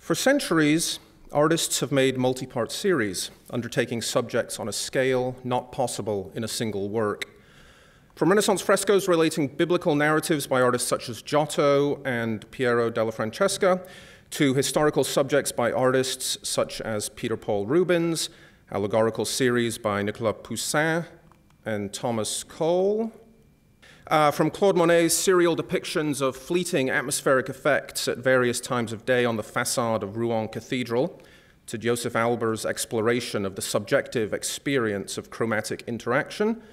For centuries, artists have made multi-part series, undertaking subjects on a scale not possible in a single work. From Renaissance frescoes relating biblical narratives by artists such as Giotto and Piero della Francesca, to historical subjects by artists such as Peter Paul Rubens, allegorical series by Nicolas Poussin and Thomas Cole, from Claude Monet's serial depictions of fleeting atmospheric effects at various times of day on the facade of Rouen Cathedral, to Joseph Alber's exploration of the subjective experience of chromatic interaction,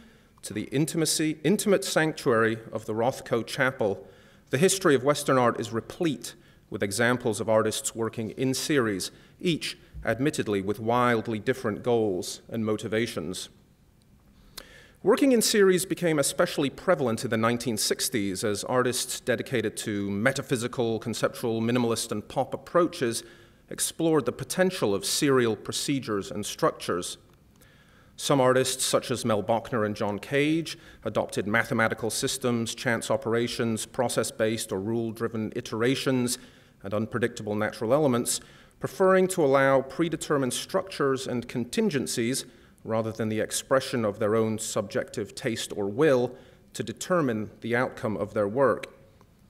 to the intimate sanctuary of the Rothko Chapel, the history of Western art is replete with examples of artists working in series, each admittedly with wildly different goals and motivations. Working in series became especially prevalent in the 1960s as artists dedicated to metaphysical, conceptual, minimalist, and pop approaches explored the potential of serial procedures and structures. Some artists, such as Mel Bochner and John Cage, adopted mathematical systems, chance operations, process-based or rule-driven iterations, and unpredictable natural elements, preferring to allow predetermined structures and contingencies rather than the expression of their own subjective taste or will to determine the outcome of their work.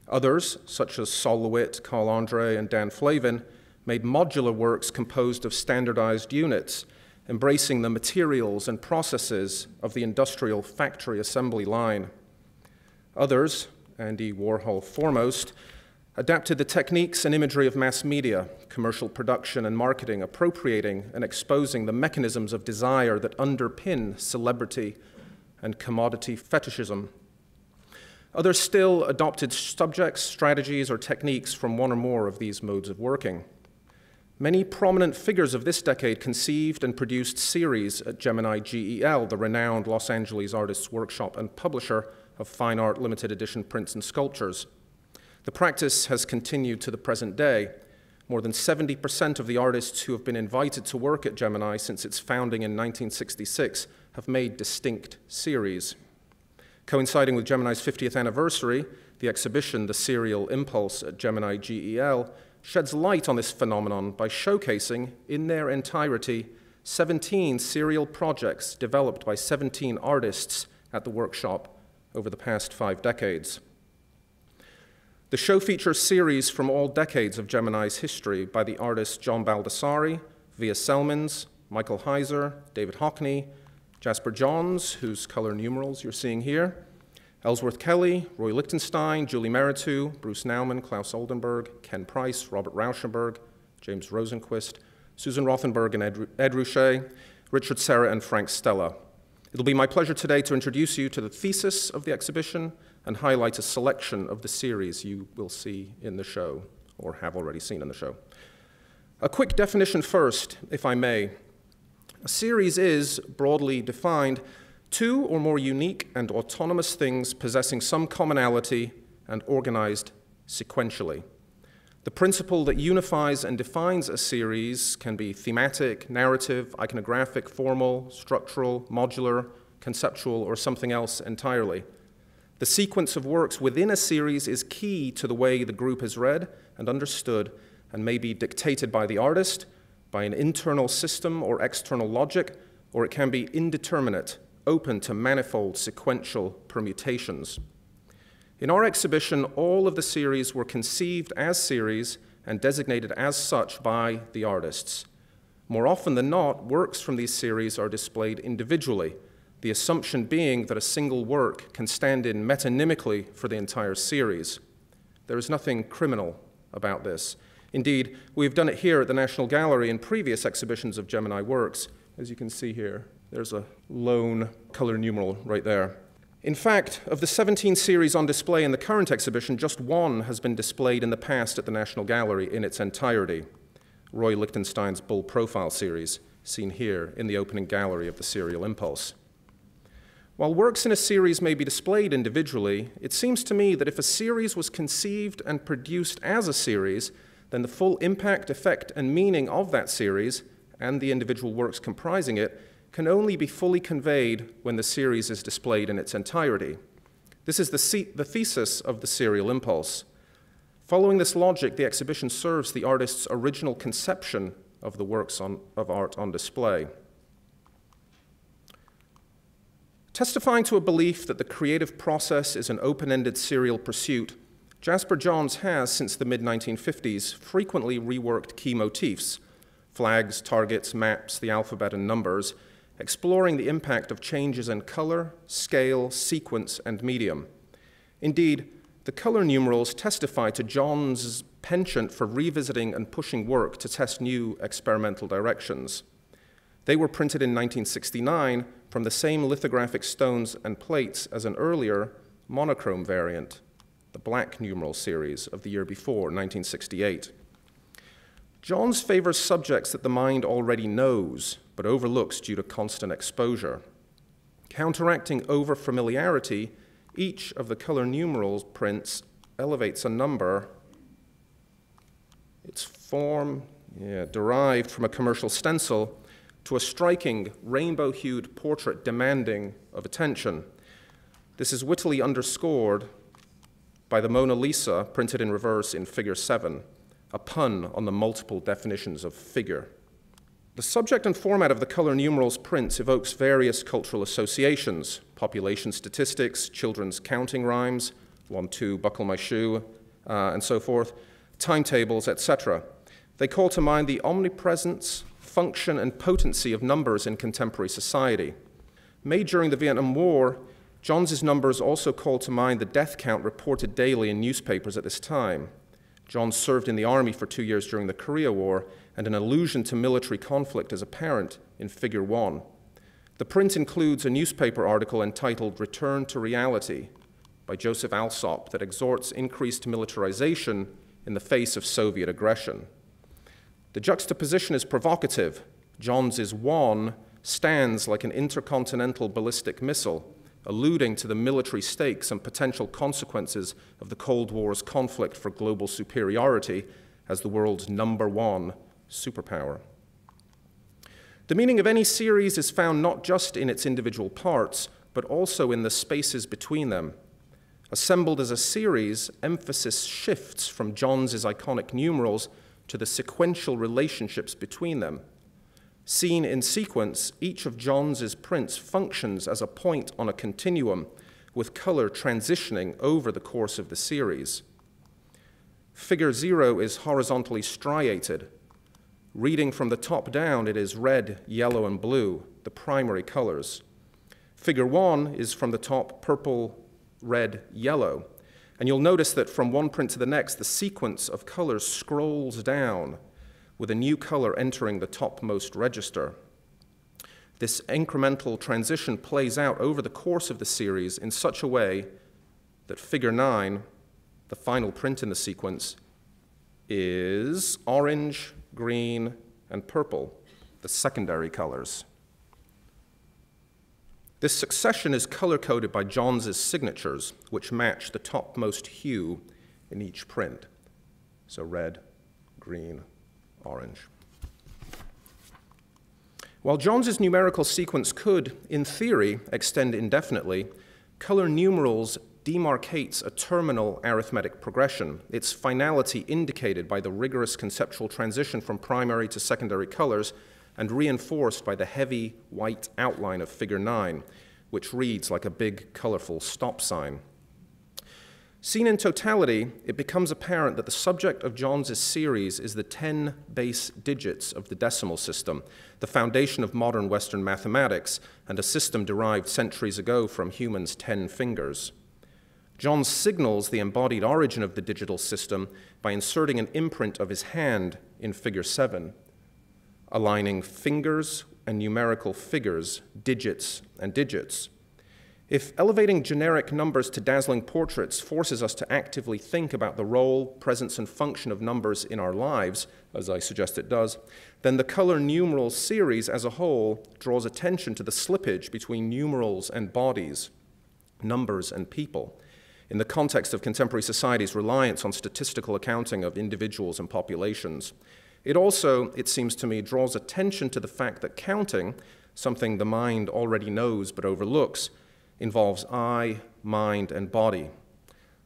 Others, such as Sol LeWitt, Carl Andre, and Dan Flavin, made modular works composed of standardized units, embracing the materials and processes of the industrial factory assembly line. Others, Andy Warhol foremost, adapted the techniques and imagery of mass media, commercial production and marketing, appropriating and exposing the mechanisms of desire that underpin celebrity and commodity fetishism. Others still adopted subjects, strategies, or techniques from one or more of these modes of working. Many prominent figures of this decade conceived and produced series at Gemini GEL, the renowned Los Angeles Artists Workshop and publisher of fine art limited edition prints and sculptures. The practice has continued to the present day. More than 70% of the artists who have been invited to work at Gemini since its founding in 1966 have made distinct series. Coinciding with Gemini's 50th anniversary, the exhibition, The Serial Impulse at Gemini GEL, sheds light on this phenomenon by showcasing, in their entirety, 17 serial projects developed by 17 artists at the workshop over the past 5 decades. The show features series from all decades of Gemini's history by the artists John Baldessari, Via Selmans, Michael Heiser, David Hockney, Jasper Johns, whose color numerals you're seeing here, Ellsworth Kelly, Roy Lichtenstein, Julie Meritu, Bruce Nauman, Klaus Oldenburg, Ken Price, Robert Rauschenberg, James Rosenquist, Susan Rothenberg and Ed Ruscha, Richard Serra, and Frank Stella. It'll be my pleasure today to introduce you to the thesis of the exhibition and highlight a selection of the series you will see in the show, or have already seen in the show. A quick definition first, if I may. A series is, broadly defined, 2 or more unique and autonomous things possessing some commonality and organized sequentially. The principle that unifies and defines a series can be thematic, narrative, iconographic, formal, structural, modular, conceptual, or something else entirely. The sequence of works within a series is key to the way the group is read and understood and may be dictated by the artist, by an internal system or external logic, or it can be indeterminate, open to manifold sequential permutations. In our exhibition, all of the series were conceived as series and designated as such by the artists. More often than not, works from these series are displayed individually, the assumption being that a single work can stand in metonymically for the entire series. There is nothing criminal about this. Indeed, we've done it here at the National Gallery in previous exhibitions of Gemini works. As you can see here, there's a lone color numeral right there. In fact, of the 17 series on display in the current exhibition, just one has been displayed in the past at the National Gallery in its entirety, Roy Lichtenstein's Bull Profile series, seen here in the opening gallery of the Serial Impulse. While works in a series may be displayed individually, it seems to me that if a series was conceived and produced as a series, then the full impact, effect, and meaning of that series, and the individual works comprising it, can only be fully conveyed when the series is displayed in its entirety. This is the thesis of the Serial Impulse. Following this logic, the exhibition serves the artist's original conception of the works of art on display. Testifying to a belief that the creative process is an open-ended serial pursuit, Jasper Johns has, since the mid-1950s, frequently reworked key motifs, flags, targets, maps, the alphabet, and numbers, exploring the impact of changes in color, scale, sequence, and medium. Indeed, the color numerals testify to Johns' penchant for revisiting and pushing work to test new experimental directions. They were printed in 1969 from the same lithographic stones and plates as an earlier monochrome variant, the black numeral series of the year before, 1968. Johns favors subjects that the mind already knows, but overlooks due to constant exposure. Counteracting overfamiliarity, each of the color numerals prints elevates a number, its form derived from a commercial stencil, to a striking rainbow-hued portrait demanding of attention. This is wittily underscored by the Mona Lisa printed in reverse in Figure 7, a pun on the multiple definitions of figure. The subject and format of the color numerals prints evokes various cultural associations: population statistics, children's counting rhymes, 1, 2, buckle my shoe, and so forth, timetables, etc. They call to mind the omnipresence, function, and potency of numbers in contemporary society. Made during the Vietnam War, Johns' numbers also call to mind the death count reported daily in newspapers at this time. Johns served in the army for 2 years during the Korea War, and an allusion to military conflict is apparent in Figure 1. The print includes a newspaper article entitled "Return to Reality" by Joseph Alsop that exhorts increased militarization in the face of Soviet aggression. The juxtaposition is provocative. Johns' won stands like an intercontinental ballistic missile, alluding to the military stakes and potential consequences of the Cold War's conflict for global superiority as the world's #1 superpower. The meaning of any series is found not just in its individual parts, but also in the spaces between them. Assembled as a series, emphasis shifts from Johns' iconic numerals to the sequential relationships between them. Seen in sequence, each of Johns' prints functions as a point on a continuum, with color transitioning over the course of the series. Figure 0 is horizontally striated. Reading from the top down, it is red, yellow, and blue, the primary colors. Figure 1 is from the top purple, red, yellow. And you'll notice that from one print to the next, the sequence of colors scrolls down, with a new color entering the topmost register. This incremental transition plays out over the course of the series in such a way that Figure 9, the final print in the sequence, is orange, green, and purple, the secondary colors. This succession is color-coded by Johns' signatures, which match the topmost hue in each print. So red, green, orange. While Johns' numerical sequence could, in theory, extend indefinitely, color numerals demarcates a terminal arithmetic progression, its finality indicated by the rigorous conceptual transition from primary to secondary colors and reinforced by the heavy white outline of Figure 9, which reads like a big, colorful stop sign. Seen in totality, it becomes apparent that the subject of Johns' series is the 10 base digits of the decimal system, the foundation of modern Western mathematics, and a system derived centuries ago from humans' 10 fingers. Johns signals the embodied origin of the digital system by inserting an imprint of his hand in Figure 7, aligning fingers and numerical figures, digits and digits. If elevating generic numbers to dazzling portraits forces us to actively think about the role, presence, and function of numbers in our lives, as I suggest it does, then the color numerals series as a whole draws attention to the slippage between numerals and bodies, numbers and people, in the context of contemporary society's reliance on statistical accounting of individuals and populations. It also, it seems to me, draws attention to the fact that counting, something the mind already knows but overlooks, involves eye, mind, and body.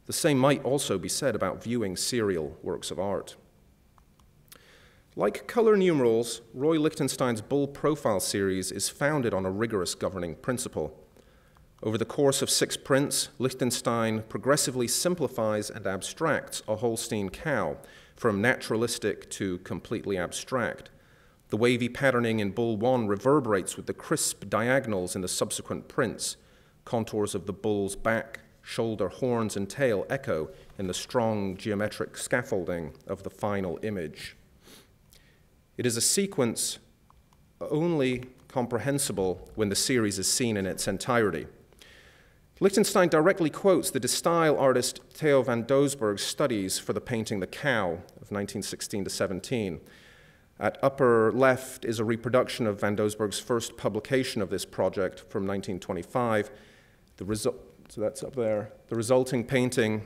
The same might also be said about viewing serial works of art. Like color numerals, Roy Lichtenstein's Bull Profile series is founded on a rigorous governing principle. Over the course of 6 prints, Lichtenstein progressively simplifies and abstracts a Holstein cow from naturalistic to completely abstract. The wavy patterning in Bull 1 reverberates with the crisp diagonals in the subsequent prints. Contours of the bull's back, shoulder, horns, and tail echo in the strong geometric scaffolding of the final image. It is a sequence only comprehensible when the series is seen in its entirety. Lichtenstein directly quotes the De Stijl artist Theo van Doesburg's studies for the painting The Cow of 1916 to 17. At upper left is a reproduction of van Doesburg's first publication of this project from 1925. So that's up there. The resulting painting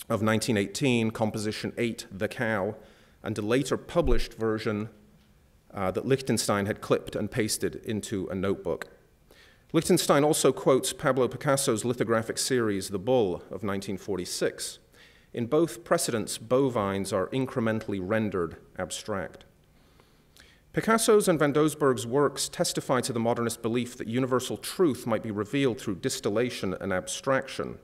of 1918, Composition 8, The Cow, and a later published version that Lichtenstein had clipped and pasted into a notebook. Lichtenstein also quotes Pablo Picasso's lithographic series, The Bull, of 1946. In both precedents, bovines are incrementally rendered abstract. Picasso's and van Doesburg's works testify to the modernist belief that universal truth might be revealed through distillation and abstraction.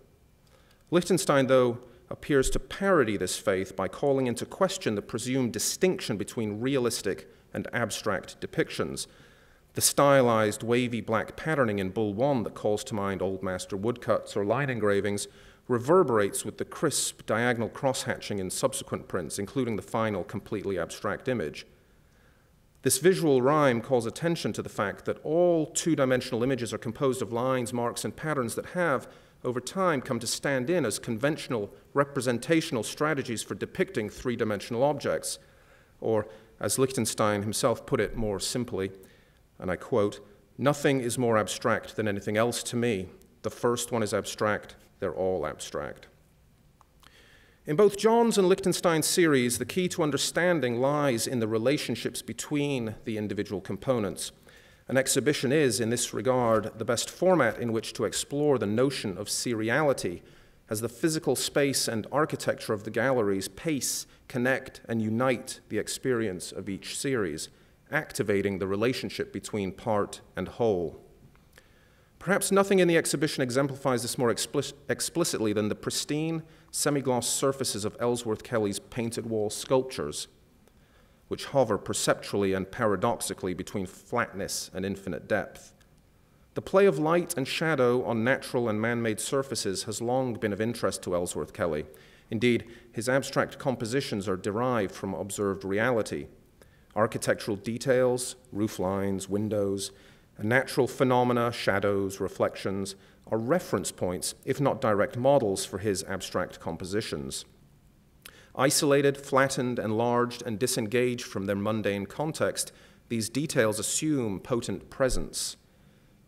Lichtenstein, though, appears to parody this faith by calling into question the presumed distinction between realistic and abstract depictions. The stylized, wavy black patterning in Bull 1 that calls to mind old master woodcuts or line engravings reverberates with the crisp diagonal crosshatching in subsequent prints, including the final completely abstract image. This visual rhyme calls attention to the fact that all two-dimensional images are composed of lines, marks, and patterns that have, over time, come to stand in as conventional representational strategies for depicting three-dimensional objects, or, as Lichtenstein himself put it more simply, and I quote, "Nothing is more abstract than anything else to me. The first one is abstract, they're all abstract." In both John's and Lichtenstein's series, the key to understanding lies in the relationships between the individual components. An exhibition is, in this regard, the best format in which to explore the notion of seriality, as the physical space and architecture of the galleries pace, connect, and unite the experience of each series, activating the relationship between part and whole. Perhaps nothing in the exhibition exemplifies this more explicitly than the pristine, semi-gloss surfaces of Ellsworth Kelly's painted wall sculptures, which hover perceptually and paradoxically between flatness and infinite depth. The play of light and shadow on natural and man-made surfaces has long been of interest to Ellsworth Kelly. Indeed, his abstract compositions are derived from observed reality. Architectural details, roof lines, windows, and natural phenomena, shadows, reflections, are reference points, if not direct models, for his abstract compositions. Isolated, flattened, enlarged, and disengaged from their mundane context, these details assume potent presence.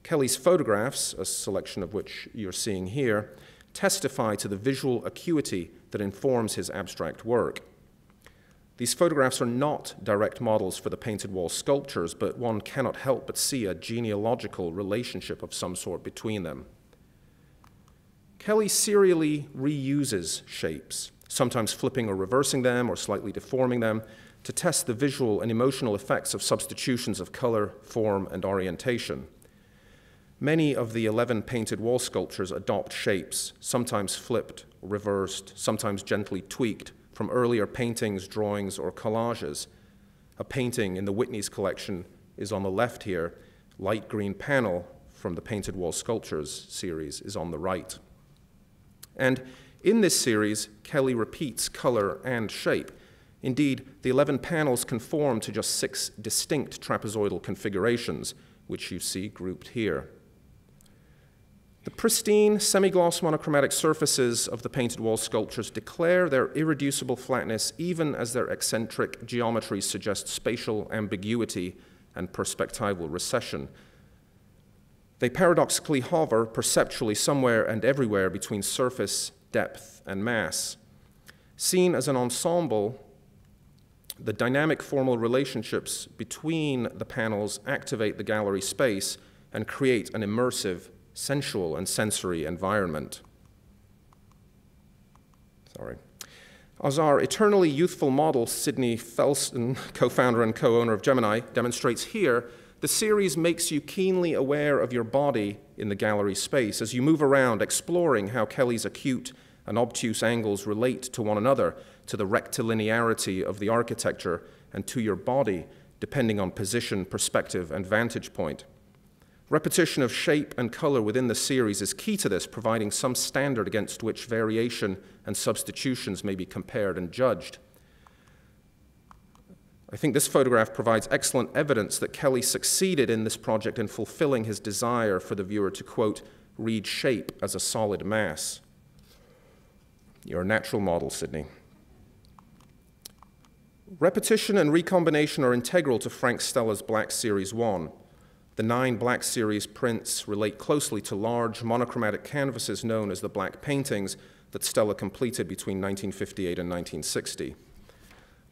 Kelly's photographs, a selection of which you're seeing here, testify to the visual acuity that informs his abstract work. These photographs are not direct models for the painted wall sculptures, but one cannot help but see a genealogical relationship of some sort between them. Kelly serially reuses shapes, sometimes flipping or reversing them or slightly deforming them, to test the visual and emotional effects of substitutions of color, form, and orientation. Many of the 11 painted wall sculptures adopt shapes, sometimes flipped, reversed, sometimes gently tweaked, from earlier paintings, drawings, or collages. A painting in the Whitney's collection is on the left here. Light green panel from the Painted Wall Sculptures series is on the right. And in this series, Kelly repeats color and shape. Indeed, the 11 panels conform to just 6 distinct trapezoidal configurations, which you see grouped here. The pristine, semi-gloss monochromatic surfaces of the painted wall sculptures declare their irreducible flatness even as their eccentric geometries suggest spatial ambiguity and perspectival recession. They paradoxically hover perceptually somewhere and everywhere between surface, depth, and mass. Seen as an ensemble, the dynamic formal relationships between the panels activate the gallery space and create an immersive, sensual, and sensory environment. As our eternally youthful model, Sidney Felsen, co-founder and co-owner of Gemini, demonstrates here, the series makes you keenly aware of your body in the gallery space as you move around, exploring how Kelly's acute and obtuse angles relate to one another, to the rectilinearity of the architecture, and to your body, depending on position, perspective, and vantage point. Repetition of shape and color within the series is key to this, providing some standard against which variation and substitutions may be compared and judged. I think this photograph provides excellent evidence that Kelly succeeded in this project in fulfilling his desire for the viewer to, quote, read shape as a solid mass. You're a natural model, Sidney. Repetition and recombination are integral to Frank Stella's Black Series 1. The 9 Black Series prints relate closely to large monochromatic canvases known as the Black Paintings that Stella completed between 1958 and 1960.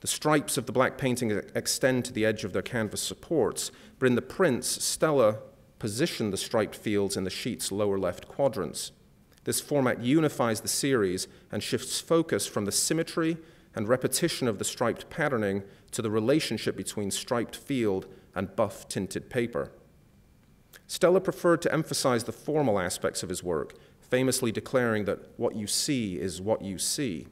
The stripes of the Black Painting extend to the edge of their canvas supports, but in the prints, Stella positioned the striped fields in the sheet's lower left quadrants. This format unifies the series and shifts focus from the symmetry and repetition of the striped patterning to the relationship between striped field and buff tinted paper. Stella preferred to emphasize the formal aspects of his work, famously declaring that what you see is what you see.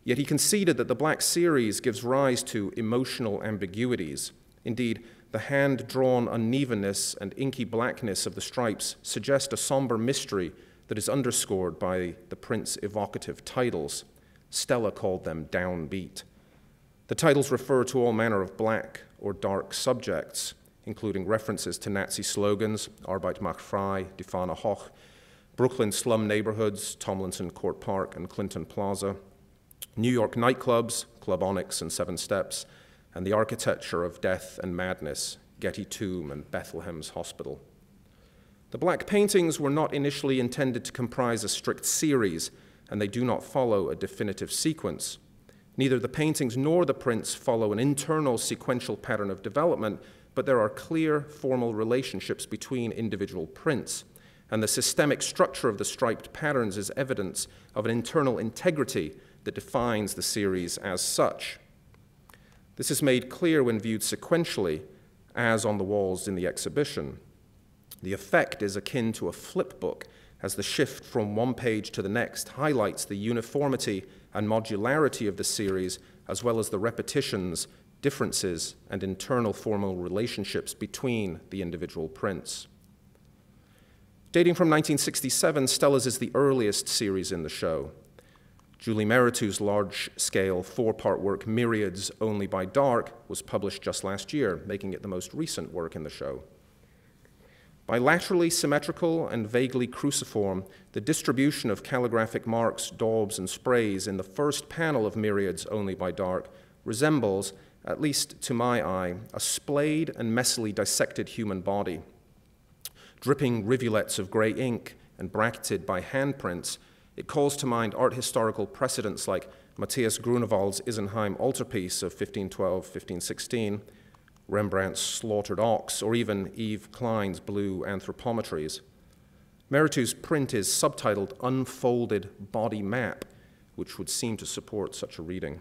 Yet he conceded that the Black Series gives rise to emotional ambiguities. Indeed, the hand-drawn unevenness and inky blackness of the stripes suggest a somber mystery that is underscored by the print's evocative titles. Stella called them downbeat. The titles refer to all manner of black or dark subjects, including references to Nazi slogans, Arbeit macht frei, Die Fahne hoch, Brooklyn slum neighborhoods, Tomlinson Court Park and Clinton Plaza, New York nightclubs, Club Onyx and Seven Steps, and the architecture of death and madness, Getty Tomb and Bethlehem's Hospital. The Black Paintings were not initially intended to comprise a strict series, and they do not follow a definitive sequence. Neither the paintings nor the prints follow an internal sequential pattern of development, but there are clear formal relationships between individual prints, and the systemic structure of the striped patterns is evidence of an internal integrity that defines the series as such. This is made clear when viewed sequentially, as on the walls in the exhibition. The effect is akin to a flip book, as the shift from one page to the next highlights the uniformity and modularity of the series, as well as the repetitions, differences, and internal formal relationships between the individual prints. Dating from 1967, Stella's is the earliest series in the show. Julie Meritou's large-scale 4-part work, Myriads Only by Dark, was published just last year, making it the most recent work in the show. Bilaterally symmetrical and vaguely cruciform, the distribution of calligraphic marks, daubs, and sprays in the first panel of Myriads Only by Dark resembles, at least to my eye, a splayed and messily dissected human body. Dripping rivulets of gray ink and bracketed by handprints, it calls to mind art historical precedents like Matthias Grunewald's Isenheim altarpiece of 1512-1516, Rembrandt's Slaughtered Ox, or even Yves Klein's Blue Anthropometries. Meritou's print is subtitled Unfolded Body Map, which would seem to support such a reading.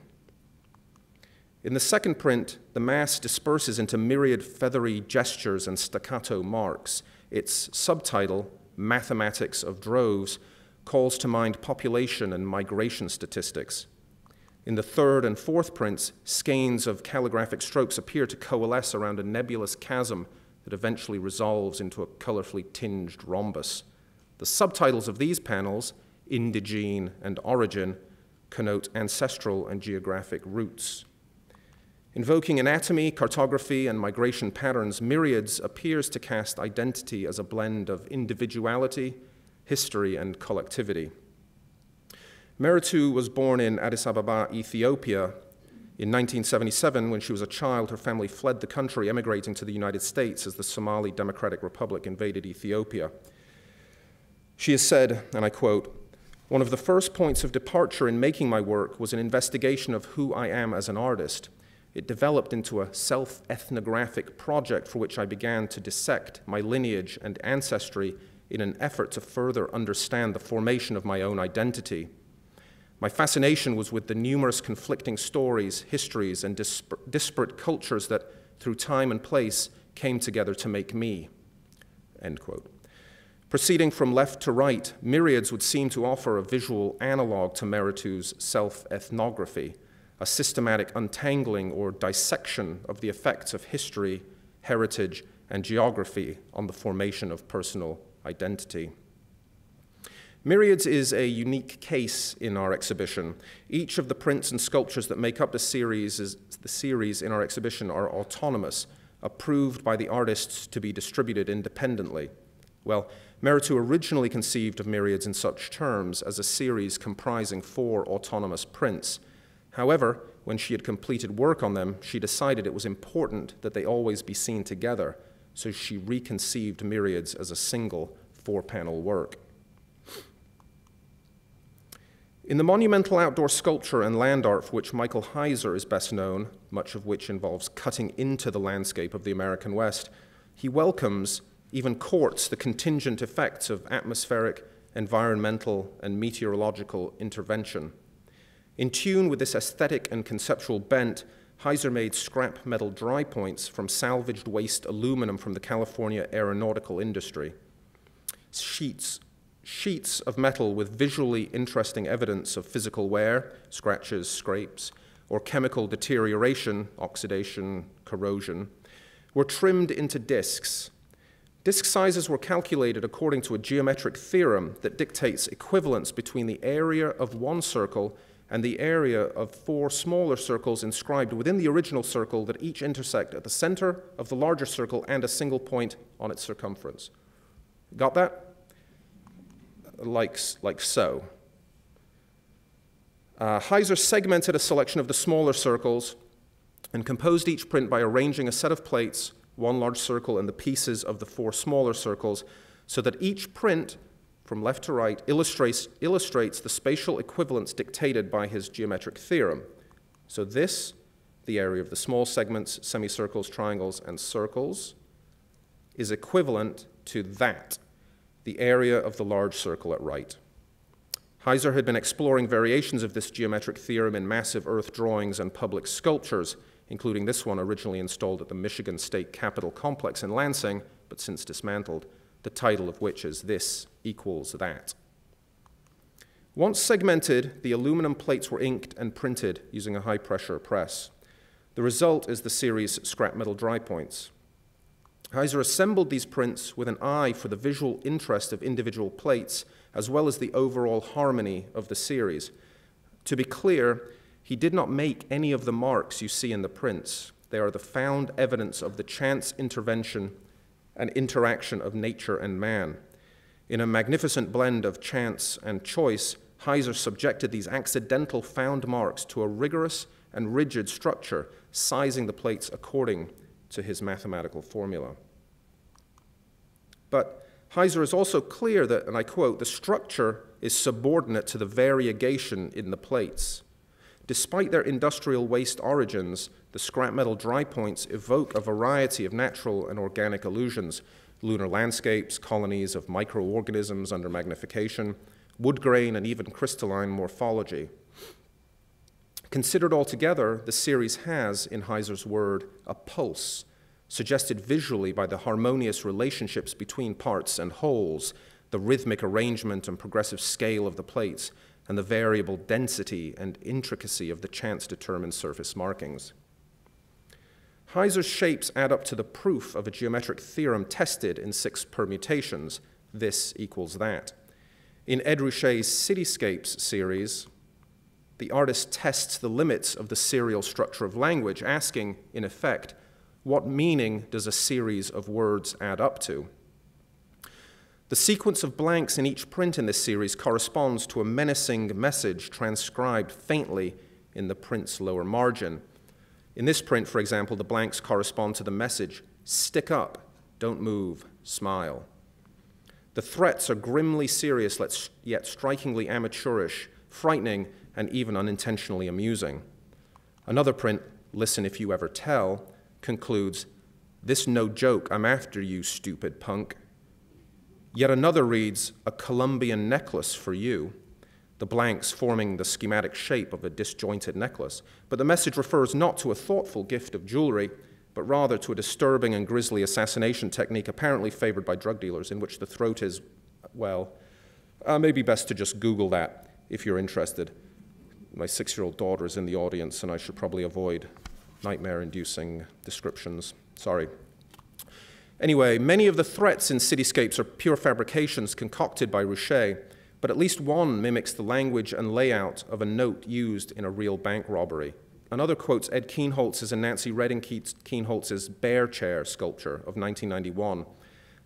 In the second print, the mass disperses into myriad feathery gestures and staccato marks. Its subtitle, Mathematics of Droves, calls to mind population and migration statistics. In the third and fourth prints, skeins of calligraphic strokes appear to coalesce around a nebulous chasm that eventually resolves into a colorfully tinged rhombus. The subtitles of these panels, Indigene and Origin, connote ancestral and geographic roots. Invoking anatomy, cartography, and migration patterns, Myriads appears to cast identity as a blend of individuality, history, and collectivity. Meritou was born in Addis Ababa, Ethiopia. In 1977, when she was a child, her family fled the country, emigrating to the United States as the Somali Democratic Republic invaded Ethiopia. She has said, and I quote, "One of the first points of departure in making my work was an investigation of who I am as an artist. It developed into a self-ethnographic project for which I began to dissect my lineage and ancestry in an effort to further understand the formation of my own identity. My fascination was with the numerous conflicting stories, histories, and disparate cultures that, through time and place, came together to make me." End quote. Proceeding from left to right, Myriads would seem to offer a visual analog to Meretu's self-ethnography, a systematic untangling or dissection of the effects of history, heritage, and geography on the formation of personal identity. Myriads is a unique case in our exhibition. Each of the prints and sculptures that make up the series in our exhibition are autonomous, approved by the artists to be distributed independently. Well, Meretu originally conceived of Myriads in such terms as a series comprising 4 autonomous prints. However, when she had completed work on them, she decided it was important that they always be seen together, so she reconceived Myriads as a single 4-panel work. In the monumental outdoor sculpture and land art for which Michael Heiser is best known, much of which involves cutting into the landscape of the American West, he welcomes, even courts, the contingent effects of atmospheric, environmental, and meteorological intervention. In tune with this aesthetic and conceptual bent, Heiser made scrap metal dry points from salvaged waste aluminum from the California aeronautical industry. Sheets of metal with visually interesting evidence of physical wear, scratches, scrapes, or chemical deterioration, oxidation, corrosion, were trimmed into discs. Disc sizes were calculated according to a geometric theorem that dictates equivalence between the area of one circle and the area of 4 smaller circles inscribed within the original circle that each intersect at the center of the larger circle and a single point on its circumference. Got that? Like so. Heiser segmented a selection of the smaller circles and composed each print by arranging a set of plates, 1 large circle and the pieces of the 4 smaller circles, so that each print, from left to right, illustrates the spatial equivalence dictated by his geometric theorem. So this, the area of the small segments, semicircles, triangles, and circles, is equivalent to that, the area of the large circle at right. Heiser had been exploring variations of this geometric theorem in massive earth drawings and public sculptures, including this one originally installed at the Michigan State Capitol Complex in Lansing, but since dismantled, the title of which is "This Equals That." Once segmented, the aluminum plates were inked and printed using a high-pressure press. The result is the series scrap metal dry points. Heiser assembled these prints with an eye for the visual interest of individual plates, as well as the overall harmony of the series. To be clear, he did not make any of the marks you see in the prints. They are the found evidence of the chance intervention and interaction of nature and man. In a magnificent blend of chance and choice, Heiser subjected these accidental found marks to a rigorous and rigid structure, sizing the plates according to his mathematical formula. But Heiser is also clear that, and I quote, "the structure is subordinate to the variegation in the plates. Despite their industrial waste origins, the scrap metal dry points evoke a variety of natural and organic illusions: lunar landscapes, colonies of microorganisms under magnification, wood grain, and even crystalline morphology." Considered altogether, the series has, in Heiser's word, a pulse, suggested visually by the harmonious relationships between parts and wholes, the rhythmic arrangement and progressive scale of the plates, and the variable density and intricacy of the chance-determined surface markings. Heiser's shapes add up to the proof of a geometric theorem tested in 6 permutations: this equals that. In Ed Ruscha's Cityscapes series, the artist tests the limits of the serial structure of language, asking, in effect, what meaning does a series of words add up to? The sequence of blanks in each print in this series corresponds to a menacing message transcribed faintly in the print's lower margin. In this print, for example, the blanks correspond to the message, "Stick up, don't move, smile." The threats are grimly serious, yet strikingly amateurish, frightening, and even unintentionally amusing. Another print, "Listen if you ever tell," concludes, "This no joke, I'm after you, stupid punk." Yet another reads, "A Colombian necklace for you." the blanks forming the schematic shape of a disjointed necklace. But the message refers not to a thoughtful gift of jewelry, but rather to a disturbing and grisly assassination technique apparently favored by drug dealers, in which the throat is, well, maybe best to just Google that if you're interested. My 6-year-old daughter is in the audience, and I should probably avoid nightmare-inducing descriptions. Sorry. Anyway, many of the threats in Cityscapes are pure fabrications concocted by Ruscha, but at least one mimics the language and layout of a note used in a real bank robbery. Another quotes Ed Kienholz's and Nancy Redding Kienholz's Bear Chair sculpture of 1991,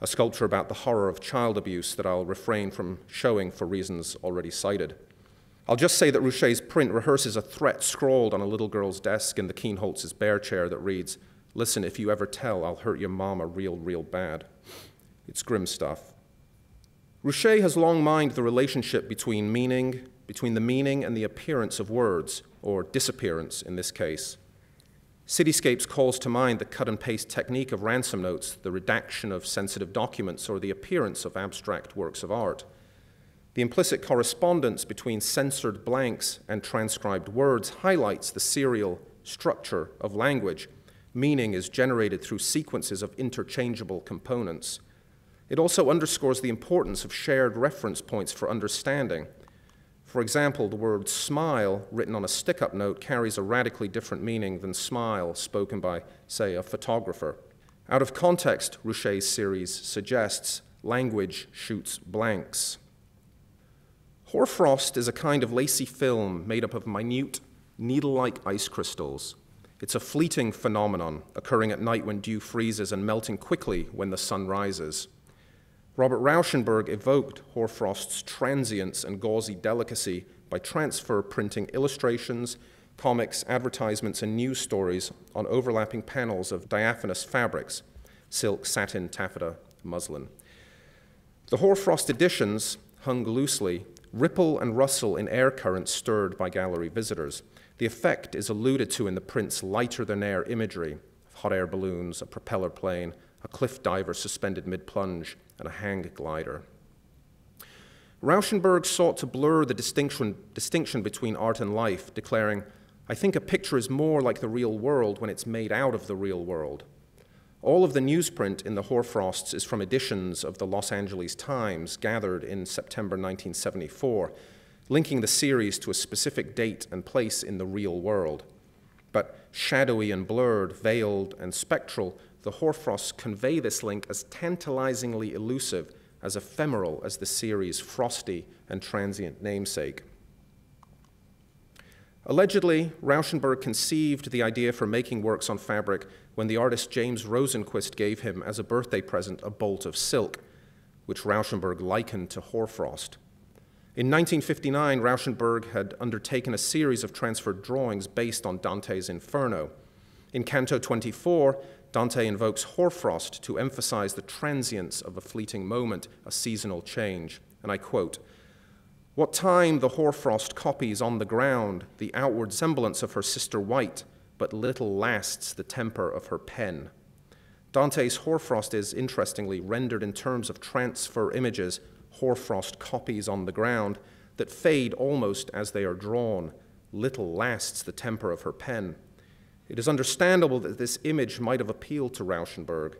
a sculpture about the horror of child abuse that I'll refrain from showing for reasons already cited. I'll just say that Ruscha's print rehearses a threat scrawled on a little girl's desk in the Kienholz's Bear Chair that reads, "Listen, if you ever tell, I'll hurt your mama real, real bad." It's grim stuff. Ruscha has long mined the relationship between the meaning and the appearance of words, or disappearance in this case. Cityscapes calls to mind the cut-and-paste technique of ransom notes, the redaction of sensitive documents, or the appearance of abstract works of art. The implicit correspondence between censored blanks and transcribed words highlights the serial structure of language. Meaning is generated through sequences of interchangeable components. It also underscores the importance of shared reference points for understanding. For example, the word smile written on a stick-up note carries a radically different meaning than smile spoken by, say, a photographer. Out of context, Ruscha's series suggests, language shoots blanks. Hoarfrost is a kind of lacy film made up of minute, needle-like ice crystals. It's a fleeting phenomenon, occurring at night when dew freezes and melting quickly when the sun rises. Robert Rauschenberg evoked hoarfrost's transience and gauzy delicacy by transfer printing illustrations, comics, advertisements, and news stories on overlapping panels of diaphanous fabrics, silk, satin, taffeta, muslin. The hoarfrost editions, hung loosely, ripple and rustle in air currents stirred by gallery visitors. The effect is alluded to in the print's lighter-than-air imagery of hot air balloons, a propeller plane, a cliff diver suspended mid-plunge, and a hang glider. Rauschenberg sought to blur the distinction between art and life, declaring, "I think a picture is more like the real world when it's made out of the real world." All of the newsprint in the Hoarfrosts is from editions of the Los Angeles Times gathered in September 1974, linking the series to a specific date and place in the real world. But shadowy and blurred, veiled and spectral, the Hoarfrosts convey this link as tantalizingly elusive, as ephemeral as the series' frosty and transient namesake. Allegedly, Rauschenberg conceived the idea for making works on fabric when the artist James Rosenquist gave him as a birthday present a bolt of silk, which Rauschenberg likened to hoarfrost. In 1959, Rauschenberg had undertaken a series of transferred drawings based on Dante's Inferno. In Canto 24, Dante invokes hoarfrost to emphasize the transience of a fleeting moment, a seasonal change. And I quote, "What time the hoarfrost copies on the ground the outward semblance of her sister white, but little lasts the temper of her pen." Dante's hoarfrost is, interestingly, rendered in terms of transfer images, hoarfrost copies on the ground, that fade almost as they are drawn. Little lasts the temper of her pen. It is understandable that this image might have appealed to Rauschenberg.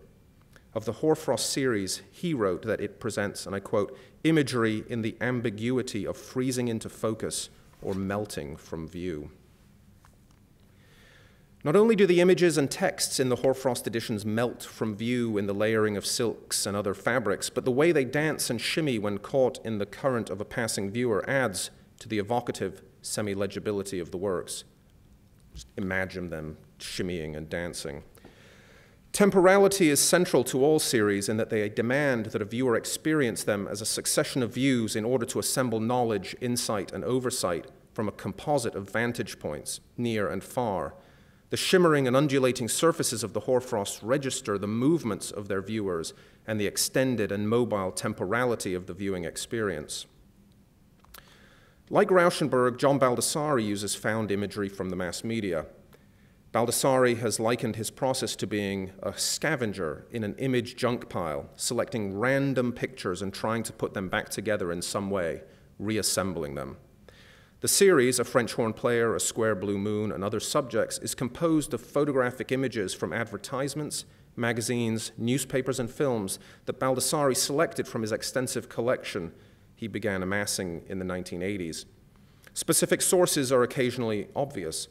Of the Hoarfrost series, he wrote that it presents, and I quote, "imagery in the ambiguity of freezing into focus or melting from view." Not only do the images and texts in the Hoarfrost editions melt from view in the layering of silks and other fabrics, but the way they dance and shimmy when caught in the current of a passing viewer adds to the evocative semi-legibility of the works. Just imagine them shimmying and dancing. Temporality is central to all series in that they demand that a viewer experience them as a succession of views in order to assemble knowledge, insight, and oversight from a composite of vantage points, near and far. The shimmering and undulating surfaces of the Hoarfrosts register the movements of their viewers and the extended and mobile temporality of the viewing experience. Like Rauschenberg, John Baldessari uses found imagery from the mass media. Baldessari has likened his process to being a scavenger in an image junk pile, selecting random pictures and trying to put them back together in some way, reassembling them. The series, A French Horn Player, A Square Blue Moon, and Other Subjects, is composed of photographic images from advertisements, magazines, newspapers, and films that Baldassari selected from his extensive collection he began amassing in the 1980s. Specific sources are occasionally obvious.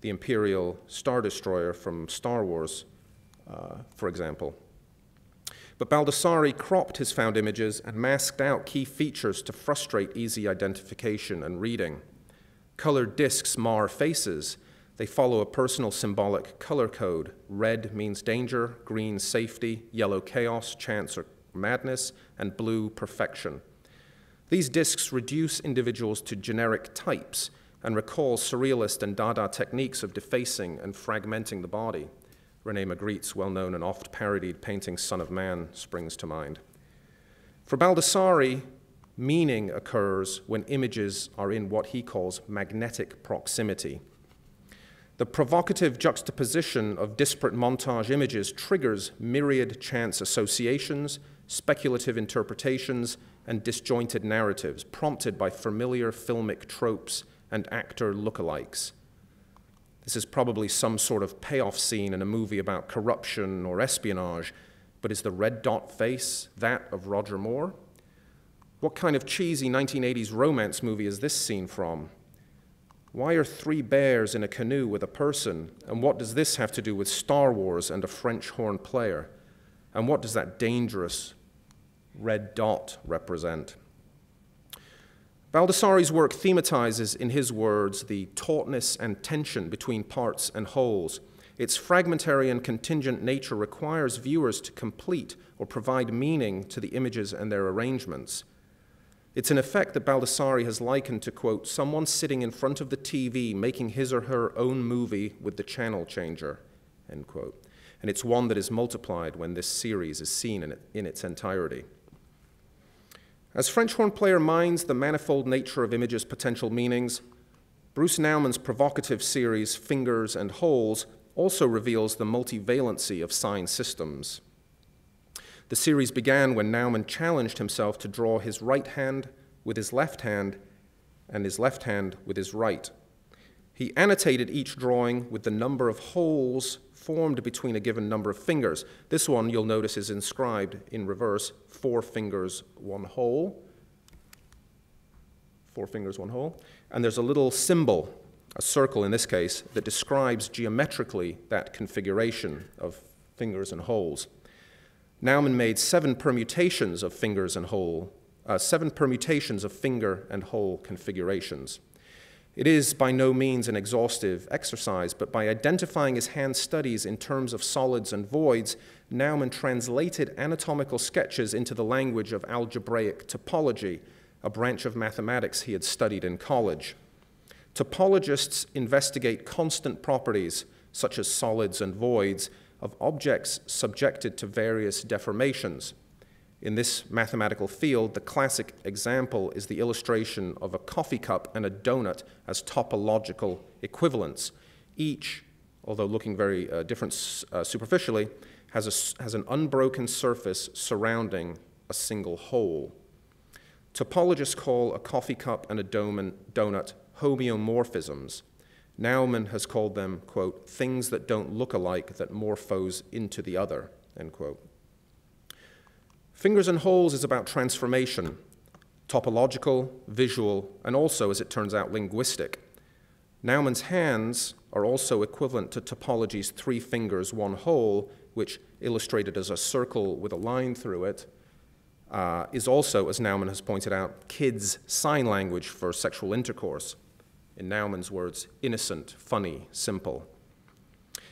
The Imperial Star Destroyer from Star Wars, for example. But Baldassari cropped his found images and masked out key features to frustrate easy identification and reading. Colored discs mar faces. They follow a personal symbolic color code. Red means danger, green safety, yellow chaos, chance or madness, and blue perfection. These discs reduce individuals to generic types and recall surrealist and Dada techniques of defacing and fragmenting the body. René Magritte's well-known and oft-parodied painting Son of Man springs to mind. For Baldassari, meaning occurs when images are in what he calls magnetic proximity. The provocative juxtaposition of disparate montage images triggers myriad chance associations, speculative interpretations, and disjointed narratives prompted by familiar filmic tropes and actor lookalikes. This is probably some sort of payoff scene in a movie about corruption or espionage, but is the red dot face that of Roger Moore? What kind of cheesy 1980s romance movie is this scene from? Why are 3 bears in a canoe with a person? And what does this have to do with Star Wars and a French horn player? And what does that dangerous red dot represent? Baldassari's work thematizes, in his words, the tautness and tension between parts and wholes. Its fragmentary and contingent nature requires viewers to complete or provide meaning to the images and their arrangements. It's an effect that Baldassari has likened to, quote, someone sitting in front of the TV making his or her own movie with the channel changer, end quote. And it's one that is multiplied when this series is seen in its entirety. As French horn player mines the manifold nature of images' potential meanings, Bruce Naumann's provocative series, Fingers and Holes, also reveals the multivalency of sign systems. The series began when Naumann challenged himself to draw his right hand with his left hand and his left hand with his right. He annotated each drawing with the number of holes formed between a given number of fingers. This one, you'll notice, is inscribed in reverse, 4 fingers, 1 hole. 4 fingers, 1 hole. And there's a little symbol, a circle in this case, that describes geometrically that configuration of fingers and holes. Naumann made 7 permutations of fingers and hole, 7 permutations of finger and hole configurations. It is by no means an exhaustive exercise, but by identifying his hand studies in terms of solids and voids, Naumann translated anatomical sketches into the language of algebraic topology, a branch of mathematics he had studied in college. Topologists investigate constant properties, such as solids and voids, of objects subjected to various deformations. In this mathematical field, the classic example is the illustration of a coffee cup and a donut as topological equivalents. Each, although looking very different superficially, has an unbroken surface surrounding a single hole. Topologists call a coffee cup and a donut homeomorphisms. Naumann has called them, quote, things that don't look alike that morphose into the other, end quote. Fingers and Holes is about transformation, topological, visual, and also, as it turns out, linguistic. Naumann's hands are also equivalent to topology's 3 fingers, 1 hole, which, illustrated as a circle with a line through it, is also, as Naumann has pointed out, kids' sign language for sexual intercourse. In Naumann's words, innocent, funny, simple.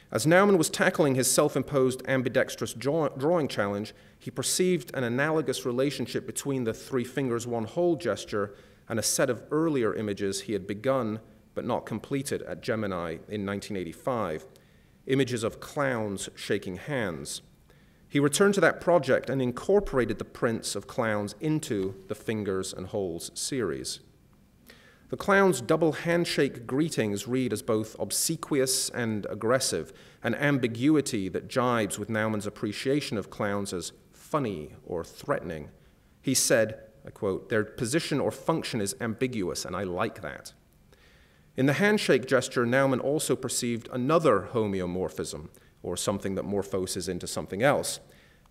As Naumann was tackling his self-imposed ambidextrous drawing challenge, he perceived an analogous relationship between the 3 fingers, 1 hole gesture and a set of earlier images he had begun but not completed at Gemini in 1985, images of clowns shaking hands. He returned to that project and incorporated the prints of clowns into the Fingers and Holes series. The clown's double handshake greetings read as both obsequious and aggressive, an ambiguity that jibes with Naumann's appreciation of clowns as funny or threatening. He said, I quote, their position or function is ambiguous, and I like that, In the handshake gesture, Naumann also perceived another homeomorphism, or something that morphoses into something else.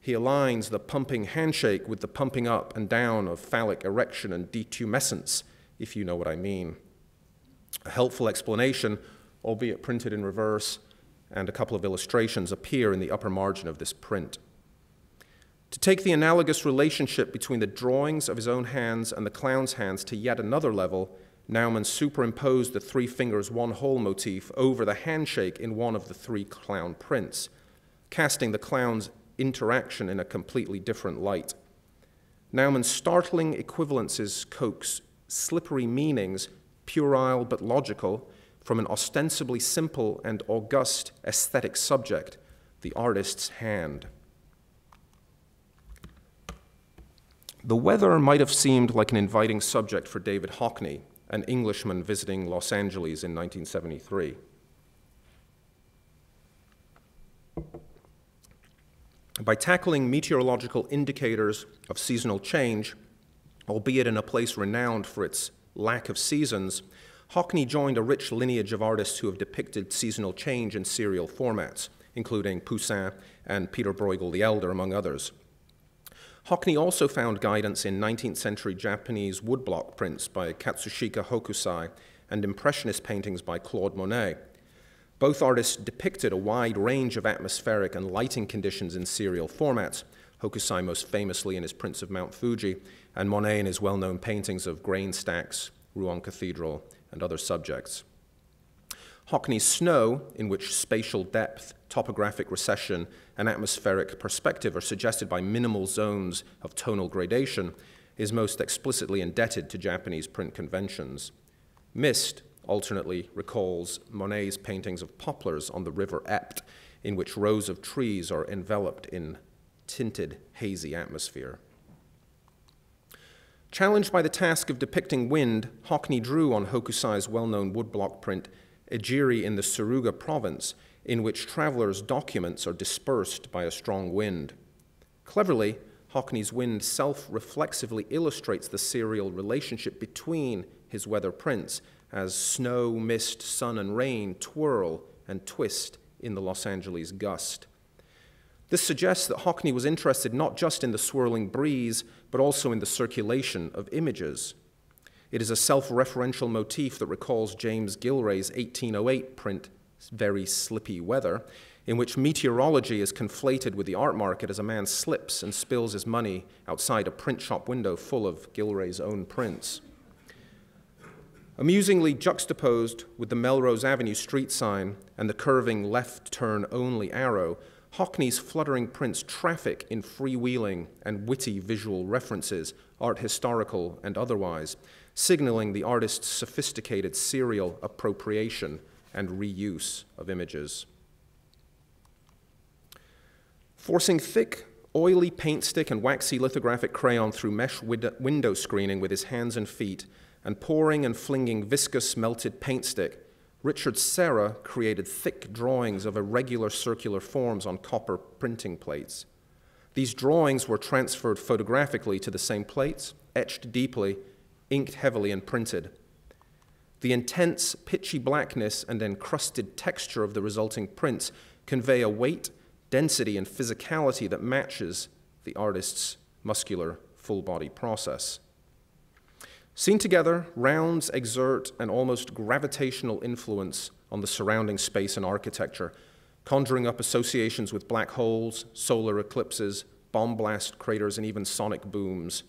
He aligns the pumping handshake with the pumping up and down of phallic erection and detumescence, if you know what I mean. A helpful explanation, albeit printed in reverse, and a couple of illustrations appear in the upper margin of this print. To take the analogous relationship between the drawings of his own hands and the clown's hands to yet another level, Naumann superimposed the three fingers one whole motif over the handshake in one of the three clown prints, casting the clown's interaction in a completely different light. Naumann's startling equivalences coax slippery meanings, puerile but logical, from an ostensibly simple and august aesthetic subject, the artist's hand. The weather might have seemed like an inviting subject for David Hockney, an Englishman visiting Los Angeles in 1973. By tackling meteorological indicators of seasonal change, albeit in a place renowned for its lack of seasons, Hockney joined a rich lineage of artists who have depicted seasonal change in serial formats, including Poussin and Peter Bruegel the Elder, among others. Hockney also found guidance in 19th century Japanese woodblock prints by Katsushika Hokusai and Impressionist paintings by Claude Monet. Both artists depicted a wide range of atmospheric and lighting conditions in serial formats, Hokusai most famously in his prints of Mount Fuji, and Monet in his well-known paintings of grain stacks, Rouen Cathedral, and other subjects. Hockney's Snow, in which spatial depth, topographic recession, and atmospheric perspective are suggested by minimal zones of tonal gradation, is most explicitly indebted to Japanese print conventions. Mist alternately recalls Monet's paintings of poplars on the river Ept, in which rows of trees are enveloped in tinted, hazy atmosphere. Challenged by the task of depicting wind, Hockney drew on Hokusai's well-known woodblock print Ejiri in the Suruga province, in which travelers' documents are dispersed by a strong wind. Cleverly, Hockney's wind self-reflexively illustrates the serial relationship between his weather prints as snow, mist, sun, and rain twirl and twist in the Los Angeles gust. This suggests that Hockney was interested not just in the swirling breeze, but also in the circulation of images. It is a self-referential motif that recalls James Gillray's 1808 print, Very Slippy Weather, in which meteorology is conflated with the art market as a man slips and spills his money outside a print shop window full of Gillray's own prints. Amusingly juxtaposed with the Melrose Avenue street sign and the curving left turn only arrow, Hockney's fluttering prints traffic in freewheeling and witty visual references, art historical and otherwise, signaling the artist's sophisticated serial appropriation and reuse of images. Forcing thick, oily paint stick and waxy lithographic crayon through mesh window screening with his hands and feet, and pouring and flinging viscous melted paint stick, Richard Serra created thick drawings of irregular circular forms on copper printing plates. These drawings were transferred photographically to the same plates, etched deeply, inked heavily, and printed. The intense, pitchy blackness and encrusted texture of the resulting prints convey a weight, density, and physicality that matches the artist's muscular, full-body process. Seen together, rounds exert an almost gravitational influence on the surrounding space and architecture, conjuring up associations with black holes, solar eclipses, bomb blast craters, and even sonic booms.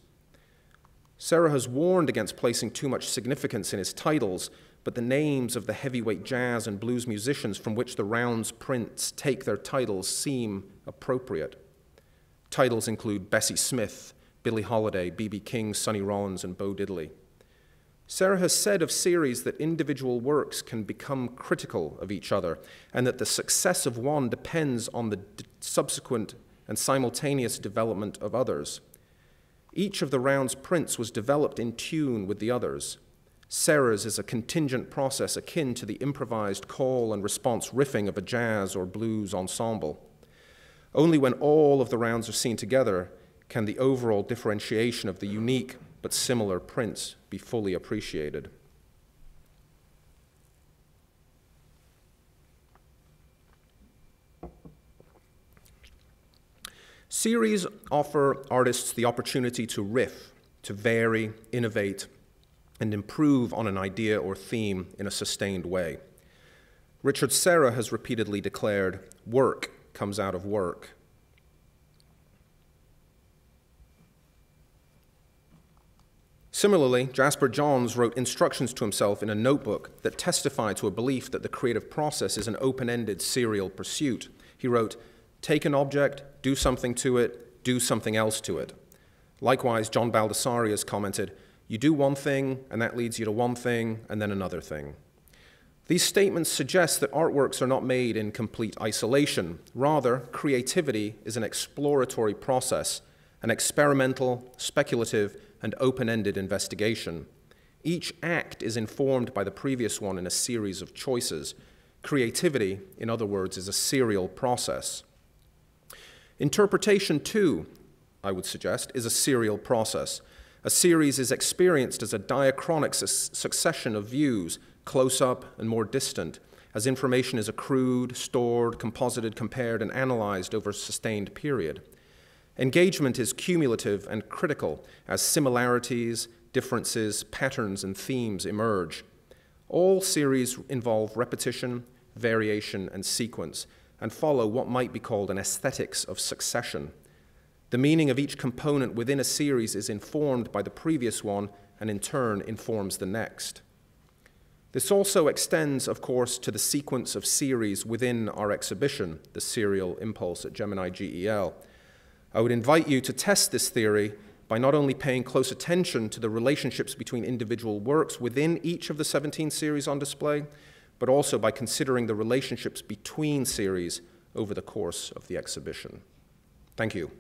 Serra has warned against placing too much significance in his titles, but the names of the heavyweight jazz and blues musicians from which the rounds prints take their titles seem appropriate. Titles include Bessie Smith, Billie Holiday, B.B. King, Sonny Rollins, and Bo Diddley. Serra has said of series that individual works can become critical of each other, and that the success of one depends on the subsequent and simultaneous development of others. Each of the rounds prints was developed in tune with the others. Serra's is a contingent process akin to the improvised call and response riffing of a jazz or blues ensemble. Only when all of the rounds are seen together can the overall differentiation of the unique but similar prints be fully appreciated. Series offer artists the opportunity to riff, to vary, innovate, and improve on an idea or theme in a sustained way. Richard Serra has repeatedly declared, "Work comes out of work." Similarly, Jasper Johns wrote instructions to himself in a notebook that testify to a belief that the creative process is an open-ended serial pursuit. He wrote, "Take an object, do something to it, do something else to it." Likewise, John Baldessari has commented, "You do one thing, and that leads you to one thing, and then another thing." These statements suggest that artworks are not made in complete isolation. Rather, creativity is an exploratory process, an experimental, speculative, and open-ended investigation. Each act is informed by the previous one in a series of choices. Creativity, in other words, is a serial process. Interpretation, too, I would suggest, is a serial process. A series is experienced as a diachronic succession of views, close up and more distant, as information is accrued, stored, composited, compared, and analyzed over a sustained period. Engagement is cumulative and critical as similarities, differences, patterns, and themes emerge. All series involve repetition, variation, and sequence, and follow what might be called an aesthetics of succession. The meaning of each component within a series is informed by the previous one and in turn informs the next. This also extends, of course, to the sequence of series within our exhibition, the Serial Impulse at Gemini GEL. I would invite you to test this theory by not only paying close attention to the relationships between individual works within each of the 17 series on display, but also by considering the relationships between series over the course of the exhibition. Thank you.